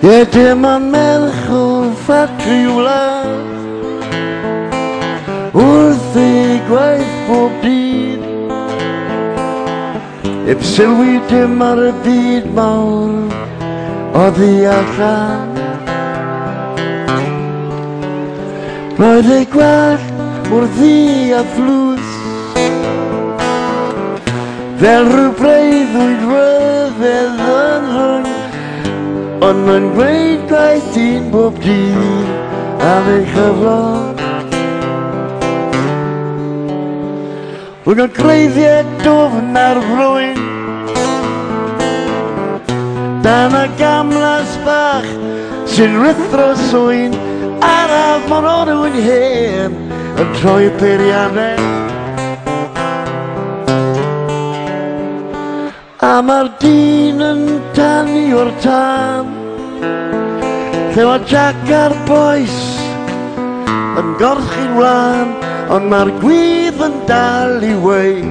Ie dim ond merch o ffatri wlad wrth ei gwaith bob dydd. Eb sylwi dim ar y byd mawr oddi allan. Roedd ei gwallt mor ddi a fflws fel rhyw breuddwyd ryfedd yn rhwng, ond mae'n gweud gwaith dyn bob dydd am ei chyflog. Rwy'n o'n creiddiau dofn ar frwyn dan y gamlas bach sy'n rithro swyn araf mon o'n yw'n hen yn troi peiriannau. A mae'r dyn yn tanu o'r tân lle mae Jack a'r boes yn gorchu'n wlan, ond mae'r gwydd yn dal I wei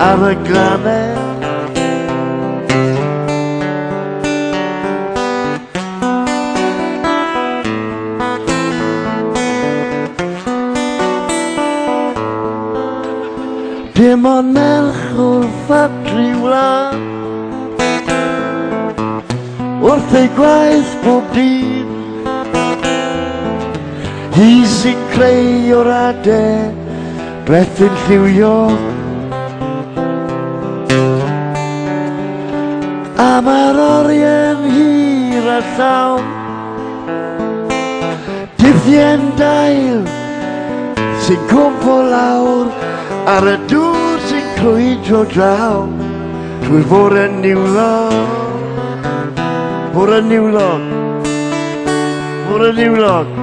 ar y glannau. Dim ond merch o'r ffatri wlad wrth ei gwaith bob dydd. Hi sy'n creu o'r adau brethyn lliwio, a mae'r oriau'n hir a llawn dyddiau'n dail sy'n cwmpo lawr ar y dŵr sy'n crwydro draw trwy'r bore niwlog. Bore niwlog. Bore niwlog.